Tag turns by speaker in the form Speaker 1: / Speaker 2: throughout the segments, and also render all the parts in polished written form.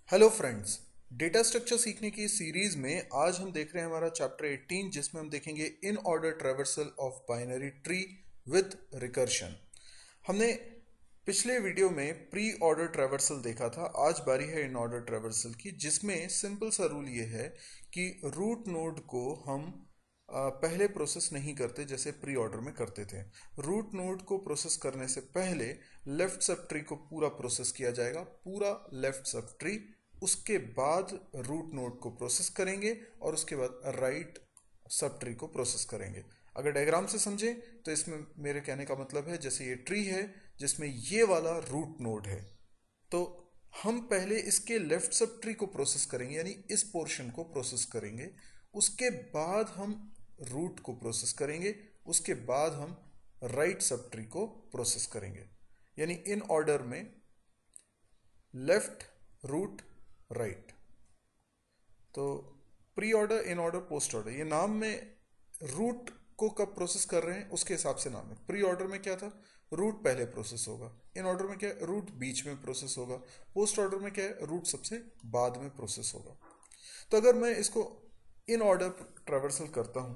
Speaker 1: Hello friends. Data structure सीखने की series में आज हम देख रहे हैं हमारा चैप्टर 18 जिसमें हम देखेंगे in order traversal of binary tree with recursion. हमने पिछले वीडियो में प्री ऑर्डर ट्रैवर्सल देखा था। आज बारी है इन ऑर्डर ट्रैवर्सल की, जिसमें सिंपल सा रूल ये है कि रूट नोड को हम पहले प्रोसेस नहीं करते जैसे प्री ऑर्डर में करते थे। रूट नोड को प्रोसेस करने से पहले लेफ्ट सब ट्री को पूरा प्रोसेस किया जाएगा, पूरा लेफ्ट सब ट्री। उसके बाद रूट नोड को प्रोसेस करेंगे और उसके बाद राइट सब ट्री को प्रोसेस करेंगे। अगर डायग्राम से समझें तो इसमें मेरे कहने का मतलब है जैसे ये ट्री है जिसमें ये वाला रूट नोड है, तो हम पहले इसके लेफ्ट सब ट्री को प्रोसेस करेंगे, यानी इस पोर्शन को प्रोसेस करेंगे। उसके बाद हम रूट को प्रोसेस करेंगे, उसके बाद हम राइट सब ट्री को प्रोसेस करेंगे, यानी इन ऑर्डर में लेफ्ट रूट राइट। तो pre order, in order, post order, ये नाम में रूट को कब प्रोसेस कर रहे हैं उसके हिसाब से नाम है। प्री ऑर्डर में क्या था, रूट पहले प्रोसेस होगा। इन ऑर्डर में क्या है, रूट बीच में प्रोसेस होगा। पोस्ट ऑर्डर में क्या है, रूट सबसे बाद में प्रोसेस होगा। तो अगर मैं इसको इन ऑर्डर ट्रैवर्सल करता हूं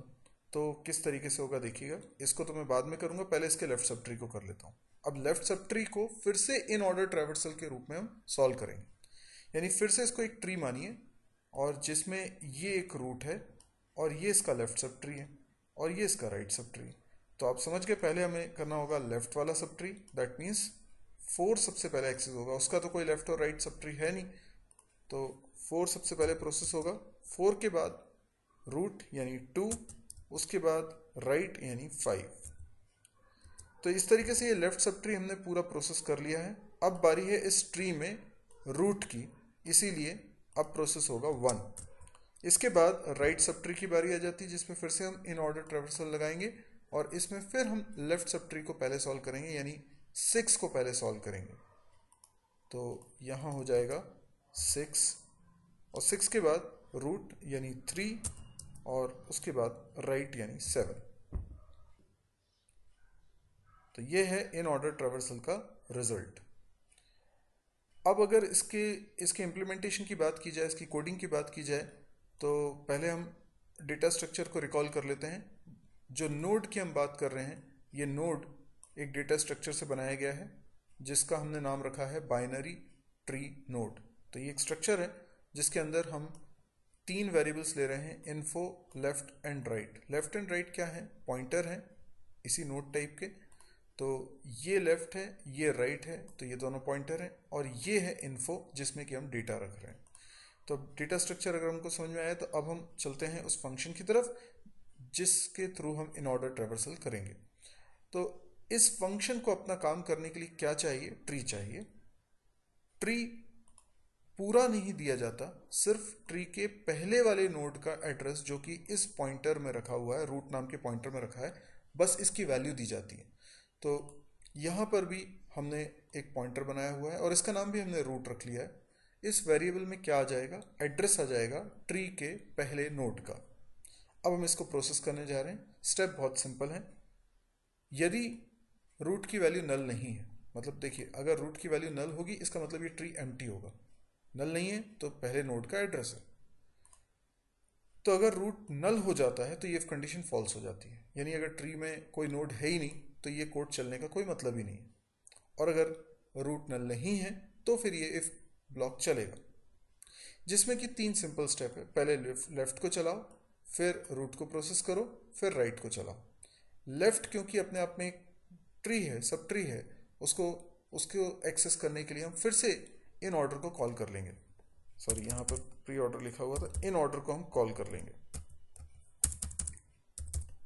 Speaker 1: तो किस तरीके से होगा देखिएगा। इसको तो मैं बाद में करूंगा, पहले इसके लेफ्ट सब ट्री को कर लेता हूं। अब लेफ्ट सब ट्री को फिर से इन ऑर्डर ट्रैवर्सल के रूप में हम सॉल्व करेंगे, यानी फिर से इसको एक ट्री मानिए और जिसमें ये एक रूट है और ये इसका लेफ्ट सब ट्री है और ये इसका राइट सब ट्री। तो आप समझ गए, पहले हमें करना होगा लेफ्ट वाला सब ट्री। दैट मीन्स 4 सबसे पहले एक्सेस होगा, उसका तो कोई लेफ्ट और राइट सब ट्री है नहीं, तो 4 सबसे पहले प्रोसेस होगा। 4 के बाद रूट यानी 2, उसके बाद राइट यानी 5। तो इस तरीके से ये लेफ्ट सब ट्री हमने पूरा प्रोसेस कर लिया है। अब बारी है इस ट्री में रूट की, इसीलिए अब प्रोसेस होगा 1। इसके बाद राइट सब ट्री की बारी आ जाती है जिसमें फिर से हम इन ऑर्डर ट्रैवर्सल लगाएंगे और इसमें फिर हम लेफ्ट सब ट्री को पहले सॉल्व करेंगे, यानी 6 को पहले सॉल्व करेंगे। तो यहाँ हो जाएगा 6 और 6 के बाद रूट यानी 3 और उसके बाद राइट यानी 7। तो ये है इन ऑर्डर ट्रैवर्सल का रिजल्ट। अब अगर इसके इसके इम्प्लीमेंटेशन की बात की जाए, इसकी कोडिंग की बात की जाए, तो पहले हम डेटा स्ट्रक्चर को रिकॉल कर लेते हैं। जो नोड की हम बात कर रहे हैं, ये नोड एक डेटा स्ट्रक्चर से बनाया गया है जिसका हमने नाम रखा है बाइनरी ट्री नोड। तो ये एक स्ट्रक्चर है जिसके अंदर हम 3 वेरिएबल्स ले रहे हैं, info, left and right. Left and right क्या है, पॉइंटर है इसी नोड टाइप के। तो ये लेफ्ट है, ये राइट है, तो ये दोनों पॉइंटर हैं और ये है इन्फो जिसमें कि हम डेटा रख रहे हैं। तो डेटा स्ट्रक्चर अगर हमको समझ में आया तो अब हम चलते हैं उस फंक्शन की तरफ जिसके थ्रू हम इन ऑर्डर ट्रैवर्सल करेंगे। तो इस फंक्शन को अपना काम करने के लिए क्या चाहिए, ट्री चाहिए। ट्री पूरा नहीं दिया जाता, सिर्फ ट्री के पहले वाले नोड का एड्रेस जो कि इस पॉइंटर में रखा हुआ है, रूट नाम के पॉइंटर में रखा है, बस इसकी वैल्यू दी जाती है। तो यहाँ पर भी हमने एक पॉइंटर बनाया हुआ है और इसका नाम भी हमने रूट रख लिया है। इस वेरिएबल में क्या आ जाएगा, एड्रेस आ जाएगा ट्री के पहले नोड का। अब हम इसको प्रोसेस करने जा रहे हैं। स्टेप बहुत सिंपल है। यदि रूट की वैल्यू नल नहीं है, मतलब देखिए अगर रूट की वैल्यू नल होगी इसका मतलब ये ट्री एम्प्टी होगा। नल नहीं है तो पहले नोड का एड्रेस है। तो अगर रूट नल हो जाता है तो ये कंडीशन फॉल्स हो जाती है, यानी अगर ट्री में कोई नोड है ही नहीं तो ये कोड चलने का कोई मतलब ही नहीं है। और अगर रूट नल नहीं है तो फिर ये इफ ब्लॉक चलेगा, जिसमें कि 3 सिंपल स्टेप है। पहले लेफ्ट को चलाओ, फिर रूट को प्रोसेस करो, फिर राइट को चलाओ। लेफ्ट क्योंकि अपने आप में एक ट्री है, सब ट्री है, उसको उसको एक्सेस करने के लिए हम फिर से इन ऑर्डर को कॉल कर लेंगे। सॉरी, यहाँ पर प्री ऑर्डर लिखा हुआ था, इन ऑर्डर को हम कॉल कर लेंगे।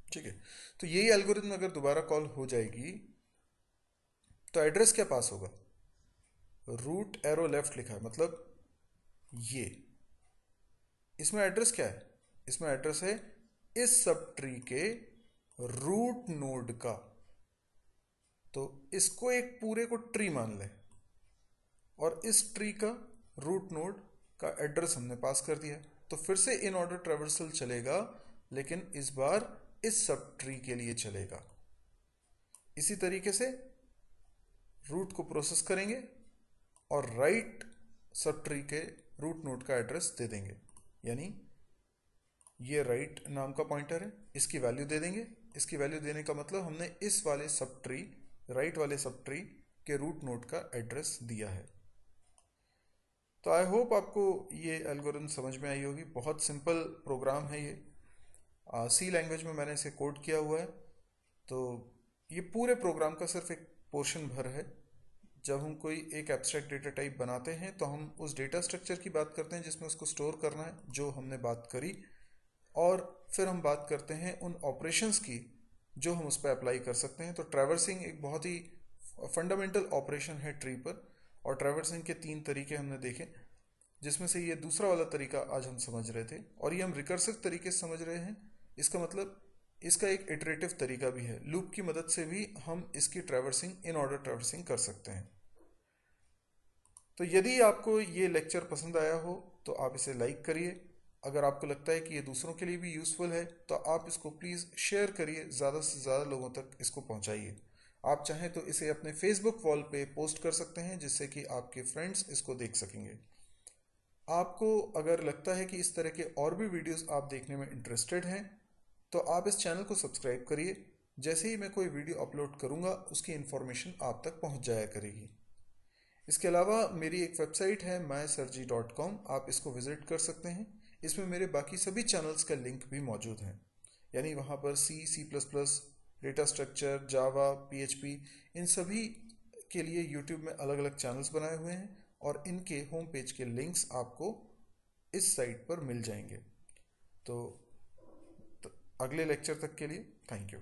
Speaker 1: ठीक है, तो यही एल्गोरिथम अगर दोबारा कॉल हो जाएगी तो एड्रेस क्या पास होगा, रूट एरो लेफ्ट लिखा है, मतलब ये इसमें एड्रेस क्या है, इसमें एड्रेस है इस सब ट्री के रूट नोड का। तो इसको एक पूरे को ट्री मान लें और इस ट्री का रूट नोड का एड्रेस हमने पास कर दिया। तो फिर से इन ऑर्डर ट्रैवर्सल चलेगा, लेकिन इस बार इस सब ट्री के लिए चलेगा। इसी तरीके से रूट को प्रोसेस करेंगे और राइट सब ट्री के रूट नोड का एड्रेस दे देंगे। यानी ये राइट नाम का पॉइंटर है, इसकी वैल्यू दे देंगे। इसकी वैल्यू देने का मतलब हमने इस वाले सब ट्री, राइट वाले सब ट्री के रूट नोड का एड्रेस दिया है। तो आई होप आपको ये एल्गोरिथम समझ में आई होगी। बहुत सिंपल प्रोग्राम है ये, सी लैंग्वेज में मैंने इसे कोड किया हुआ है। तो ये पूरे प्रोग्राम का सिर्फ एक पोर्शन भर है। जब हम कोई एक एब्स्ट्रैक्ट डेटा टाइप बनाते हैं तो हम उस डेटा स्ट्रक्चर की बात करते हैं जिसमें उसको स्टोर करना है, जो हमने बात करी, और फिर हम बात करते हैं उन ऑपरेशंस की जो हम उस पर अप्लाई कर सकते हैं। तो ट्रैवर्सिंग एक बहुत ही फंडामेंटल ऑपरेशन है ट्री पर, और ट्रैवर्सिंग के 3 तरीके हमने देखे, जिसमें से ये दूसरा वाला तरीका आज हम समझ रहे थे, और ये हम रिकर्सिव तरीके से समझ रहे हैं। इसका मतलब इसका एक इटरेटिव तरीका भी है, लूप की मदद से भी हम इसकी ट्रैवर्सिंग, इन ऑर्डर ट्रैवर्सिंग कर सकते हैं। तो यदि आपको ये लेक्चर पसंद आया हो तो आप इसे लाइक करिए। अगर आपको लगता है कि ये दूसरों के लिए भी यूज़फुल है तो आप इसको प्लीज़ शेयर करिए, ज़्यादा से ज़्यादा लोगों तक इसको पहुंचाइए। आप चाहें तो इसे अपने फेसबुक वॉल पे पोस्ट कर सकते हैं, जिससे कि आपके फ्रेंड्स इसको देख सकेंगे। आपको अगर लगता है कि इस तरह के और भी वीडियोस आप देखने में इंटरेस्टेड हैं तो आप इस चैनल को सब्सक्राइब करिए। जैसे ही मैं कोई वीडियो अपलोड करूंगा उसकी इन्फॉर्मेशन आप तक पहुंच जाया करेगी। इसके अलावा मेरी एक वेबसाइट है mysurgy.com, आप इसको विजिट कर सकते हैं। इसमें मेरे बाकी सभी चैनल्स का लिंक भी मौजूद है। यानी वहाँ पर C++, डेटा स्ट्रक्चर, जावा, PHP, इन सभी के लिए यूट्यूब में अलग अलग चैनल्स बनाए हुए हैं, और इनके होम पेज के लिंक्स आपको इस साइट पर मिल जाएंगे। तो अगले लेक्चर तक के लिए थैंक यू।